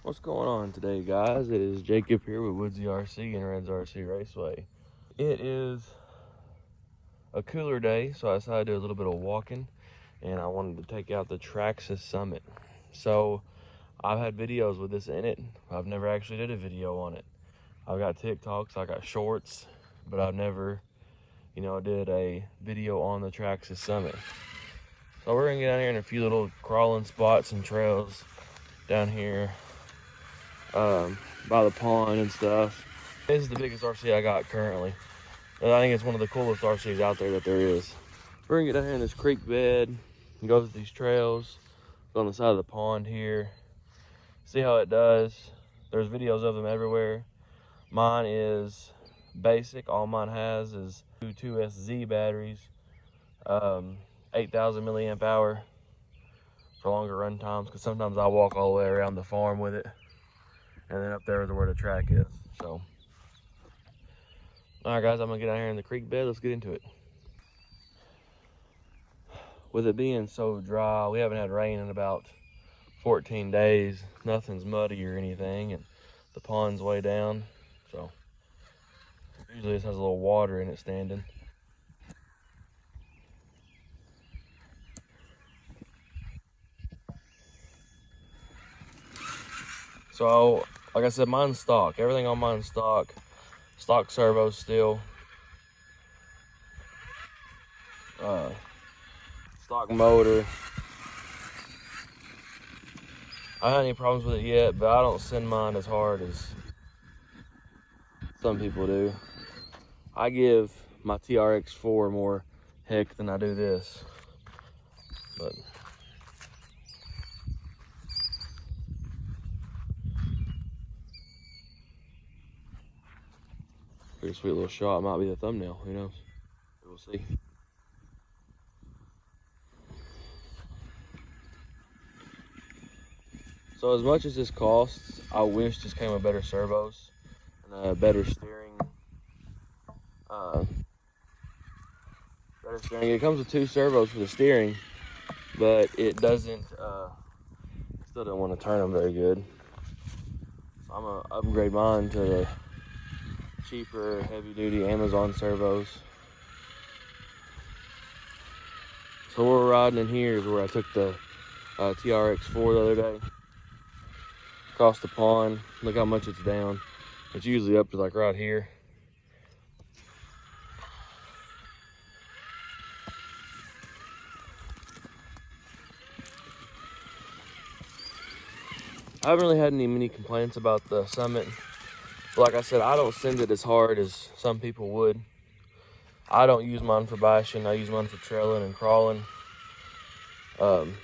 What's going on today, guys? It is Jacob here with Woodsy RC and Reds RC Raceway. It is a cooler day, so I decided to do a little bit of walking, and I wanted to take out the Traxxas Summit. So I've had videos with this in it. I've never actually did a video on it. I've got TikToks, I got shorts, but I've never, did a video on the Traxxas Summit. So we're gonna get down here in a few little crawling spots and trails down here by the pond and stuff. This is the biggest RC I got currently. And I think it's one of the coolest RCs out there that there is. We're gonna get down here in this creek bed and go through these trails, go on the side of the pond here, see how it does. There's videos of them everywhere. Mine is basic. All mine has is two 2SZ batteries, 8,000 milliamp hour for longer run times, because sometimes I walk all the way around the farm with it. And then up there is where the track is. So, all right, guys, I'm gonna get out here in the creek bed. Let's get into it. With it being so dry, we haven't had rain in about 14 days. Nothing's muddy or anything, and the pond's way down. So, usually this has a little water in it standing. So, like I said, mine's stock. Everything on mine's stock. Stock servos still. Stock motor. I haven't had any problems with it yet, but I don't send mine as hard as some people do. I give my TRX4 more heck than I do this. But pretty sweet little shot. Might be the thumbnail. Who knows? We'll see. So as much as this costs, I wish this came with better servos and better steering. It comes with 2 servos for the steering, but it doesn't. Still don't want to turn them very good. So I'm gonna upgrade mine to the cheaper, heavy-duty Amazon servos. So where we're riding in here is where I took the TRX4 the other day. Across the pond. Look how much it's down. It's usually up to like right here. I haven't really had many complaints about the Summit. But like I said, I don't send it as hard as some people would. I don't use mine for bashing. I use mine for trailing and crawling. I'm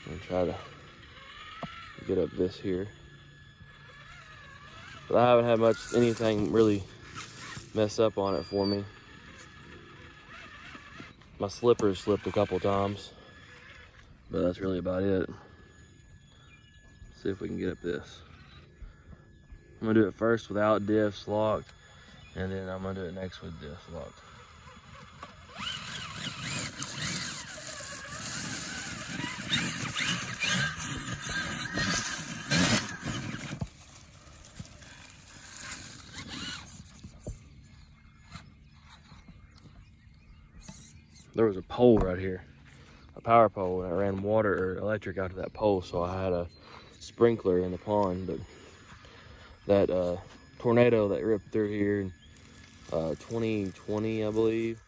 gonna try to get up this here. But I haven't had anything really mess up on it for me. My slippers slipped a couple times, but that's really about it. See if we can get up this. I'm gonna do it first without diffs locked, and then I'm gonna do it next with diffs locked. There was a pole right here, a power pole, and I ran water or electric out to that pole, so I had a sprinkler in the pond. But that tornado that ripped through here in 2020, I believe,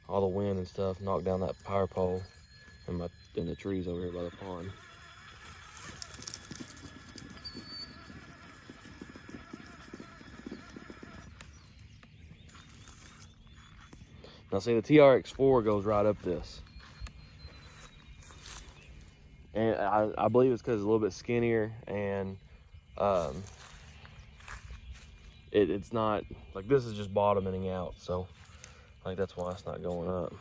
all the wind and stuff knocked down that power pole and the trees over here by the pond. Now see, the TRX4 goes right up this. And I believe it's because it's a little bit skinnier, and it's not, like, this is just bottoming out, so I think that's why it's not going up.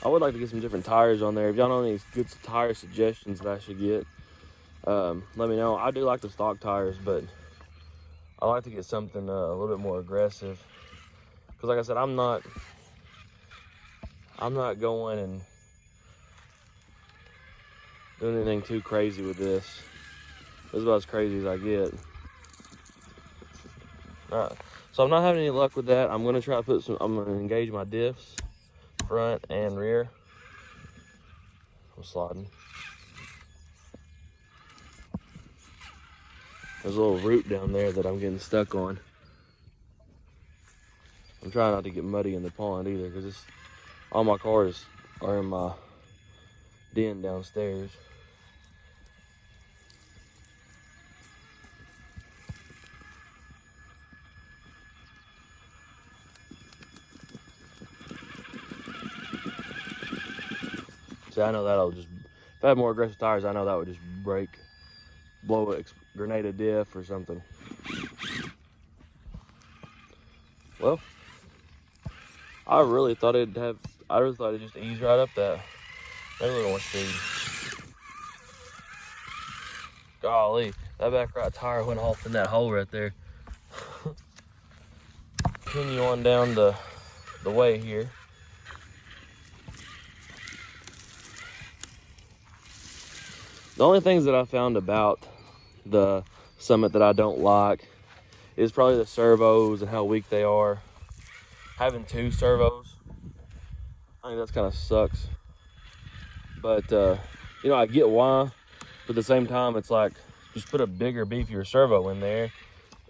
I would like to get some different tires on there. If y'all know any good tire suggestions that I should get, let me know. I do like the stock tires, but I like to get something a little bit more aggressive. Because like I said, I'm not going and doing anything too crazy with this. This is about as crazy as I get. Alright, so I'm not having any luck with that. I'm gonna try to put some, I'm gonna engage my diffs, front and rear. I'm sliding. There's a little root down there that I'm getting stuck on. I'm trying not to get muddy in the pond either, because all my cars are in my den downstairs. See, I know that'll just, if I had more aggressive tires, I know that would just break, blow a grenade a diff or something. Well, I really thought it'd just ease right up that. Maybe a little more speed. Golly, that back right tire went off in that hole right there. Continue on down the way here. The only things that I found about the Summit that I don't like is probably the servos and how weak they are. Having 2 servos, I think that's kind of sucks. But you know, I get why, but at the same time, it's like just put a bigger, beefier servo in there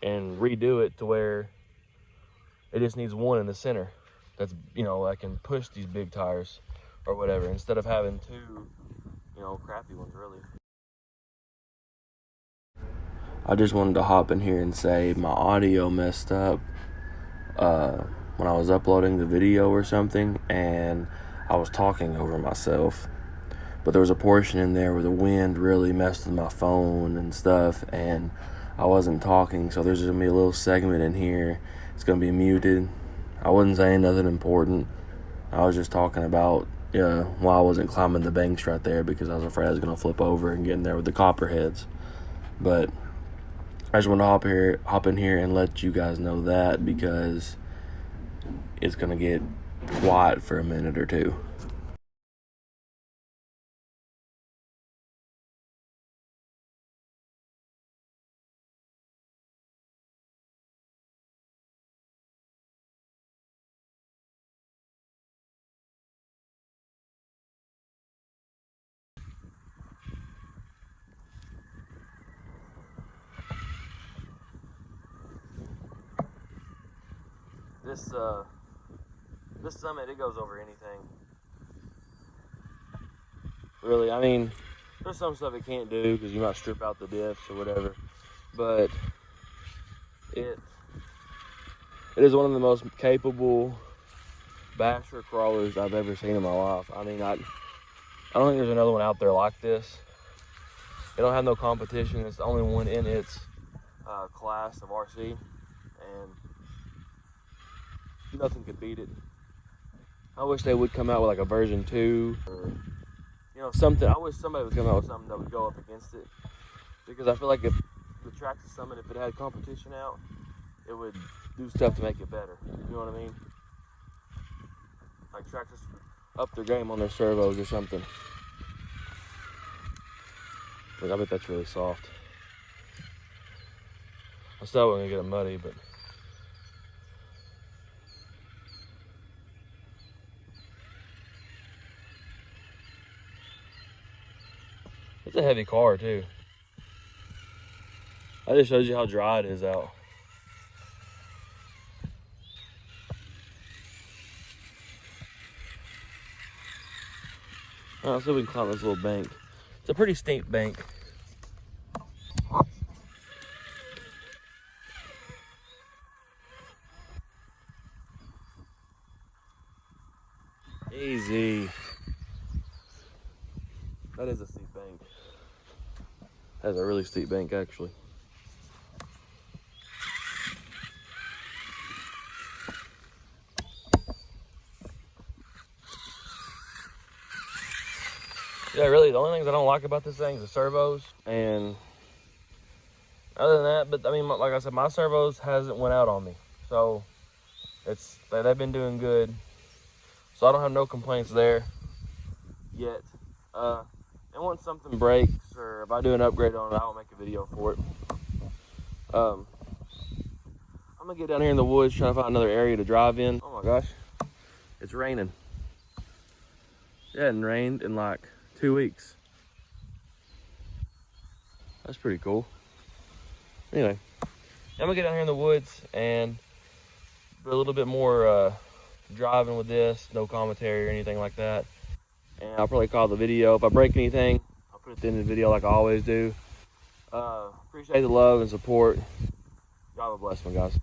and redo it to where it just needs one in the center. That's, you know, I can push these big tires or whatever instead of having 2, you know, crappy ones really. I just wanted to hop in here and say my audio messed up when I was uploading the video or something, and I was talking over myself. But there was a portion in there where the wind really messed with my phone and stuff, and I wasn't talking, so there's gonna be a little segment in here. It's gonna be muted. I wasn't saying nothing important. I was just talking about why I wasn't climbing the banks right there, because I was afraid I was gonna flip over and get in there with the copperheads. But I just want to hop in here and let you guys know that, because it's gonna get quiet for a minute or two. This Summit, it goes over anything. Really, I mean, there's some stuff it can't do because you might strip out the diffs or whatever, but it is one of the most capable basher crawlers I've ever seen in my life. I mean, I don't think there's another one out there like this. It don't have no competition. It's the only one in its class of RC, and nothing could beat it. I wish they would come out with like a version 2 or, you know, something. I wish somebody would come out with something that would go up against it, because I feel like if the Traxxas Summit, if it had competition out, it would do stuff to make it better. You know what I mean? Like Traxxas up their game on their servos or something. Look, I bet that's really soft. I still wasn't gonna get it muddy, but it's a heavy car too. That just shows you how dry it is out. Alright, so we can climb this little bank. It's a pretty steep bank. Easy. That is a steep bank. That's a really steep bank, actually. Yeah, really, the only things I don't like about this thing is the servos, and other than that, but I mean, like I said, my servos hasn't went out on me, so they've been doing good, so I don't have no complaints there yet. And once something breaks, or if I do an upgrade on it, I'll make a video for it. I'm gonna get down here in the woods, trying to find another area to drive in. Oh my gosh, it's raining. It hadn't rained in like 2 weeks. That's pretty cool. Anyway, I'm gonna get down here in the woods and do a little bit more driving with this, no commentary or anything like that. And I'll probably call the video. If I break anything, I'll put it at the end of the video like I always do. Appreciate the love and support. God bless me, guys.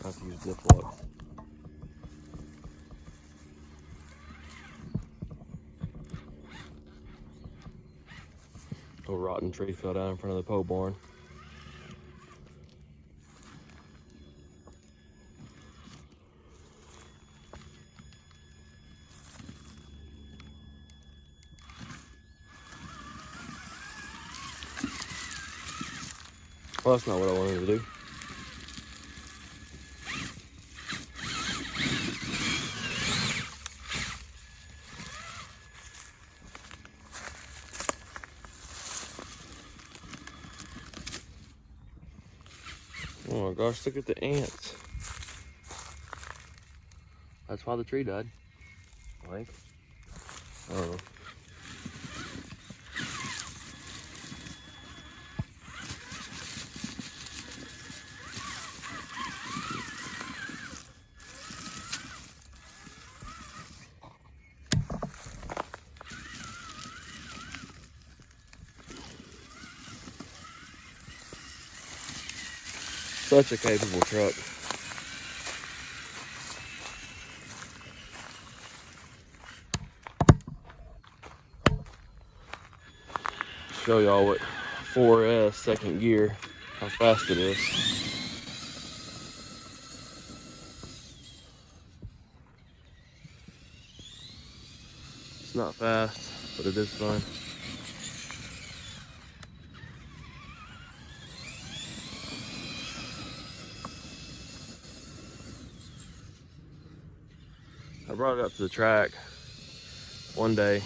I have to use Ziploc. A rotten tree fell down in front of the pole barn. Well, that's not what I wanted to do. Oh my gosh, look at the ants. That's why the tree died. I think. I don't know. Such a capable truck. Show y'all what 4S second gear, how fast it is. It's not fast, but it is fun. I brought it up to the track one day.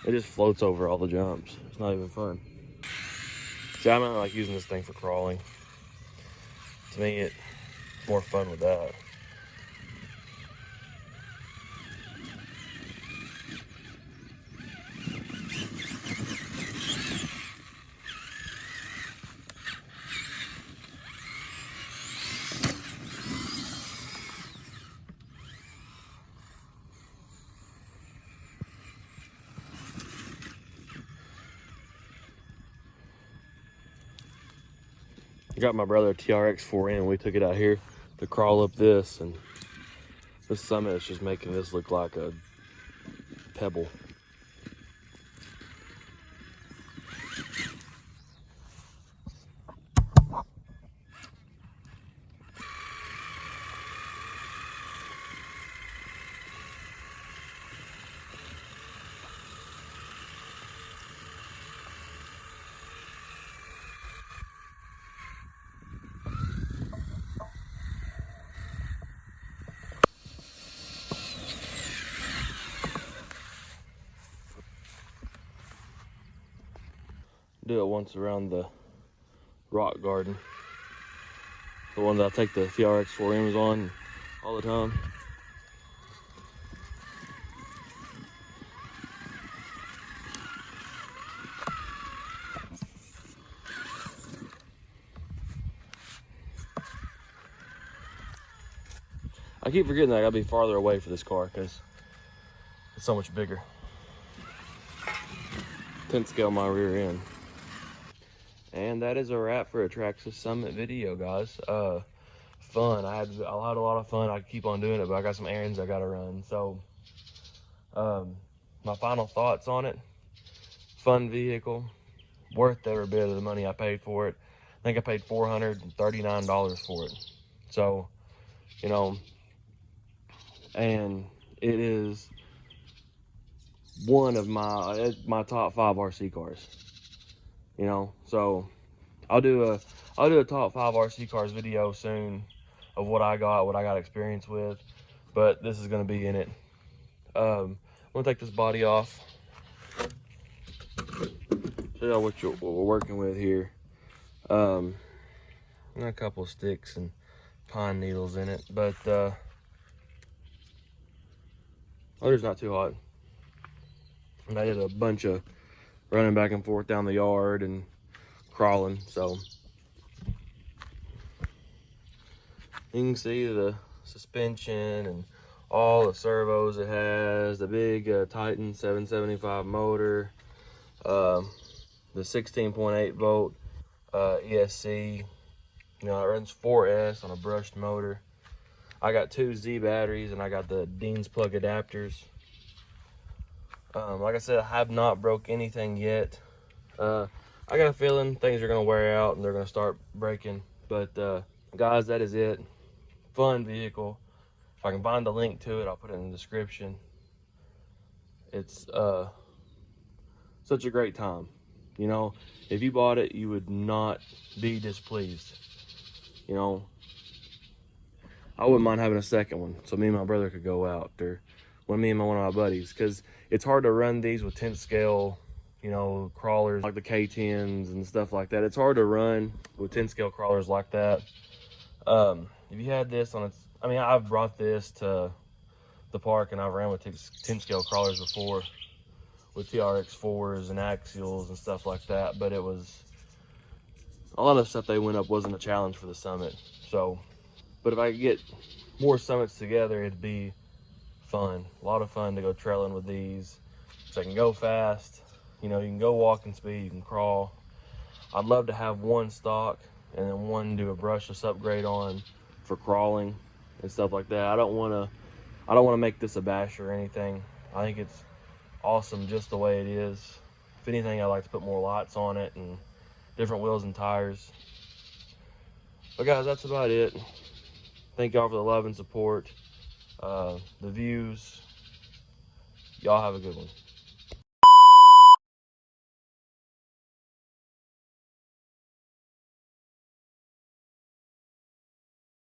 It just floats over all the jumps. It's not even fun. See, I'm not like using this thing for crawling. To me, it's more fun with that. I got my brother a TRX 4N and we took it out here to crawl up this, and this Summit is just making this look like a pebble. Do it once around the rock garden, the one that I take the TRX 4Ms on all the time. I keep forgetting that I gotta be farther away for this car because it's so much bigger. Couldn't scale my rear end. And that is a wrap for a Traxxas Summit video, guys. Fun. I had a lot of fun. I keep on doing it, but I got some errands I gotta run. So, my final thoughts on it: fun vehicle, worth every bit of the money I paid for it. I think I paid $439 for it. So, you know, and it is one of my top 5 RC cars. You know, so I'll do a top 5 RC cars video soon of what I got experience with, but this is gonna be in it. I'm gonna take this body off, show y'all what we're working with here. A couple of sticks and pine needles in it, but weather's not too hot. And I did a bunch of running back and forth down the yard and crawling, so you can see the suspension and all the servos it has, the big Titan 775 motor, the 16.8 volt ESC You know, it runs 4S on a brushed motor. I got 2 Z batteries, and I got the Dean's plug adapters. Like I said, I have not broke anything yet. I got a feeling things are gonna wear out and they're gonna start breaking. But guys, that is it. Fun vehicle. If I can find the link to it, I'll put it in the description. It's such a great time. You know, if you bought it, you would not be displeased. You know, I wouldn't mind having a second one so me and my brother could go out, or one of my buddies, because it's hard to run these with 10th scale, you know, crawlers like the K10s and stuff like that. It's hard to run with 10th scale crawlers like that. If you had this on its, I mean, I've brought this to the park and I've ran with 10 scale crawlers before with TRX4s and axials and stuff like that, but it was a lot of stuff they went up wasn't a challenge for the Summit. So, but if I could get more Summits together, it'd be fun. A lot of fun to go trailing with these. So I can go fast. You know, you can go walking speed, you can crawl. I'd love to have one stock and then one do a brushless upgrade on for crawling and stuff like that. I don't want to make this a basher or anything. I think it's awesome just the way it is. If anything, I'd like to put more lights on it and different wheels and tires. But guys, that's about it. Thank y'all for the love and support, the views. Y'all have a good one.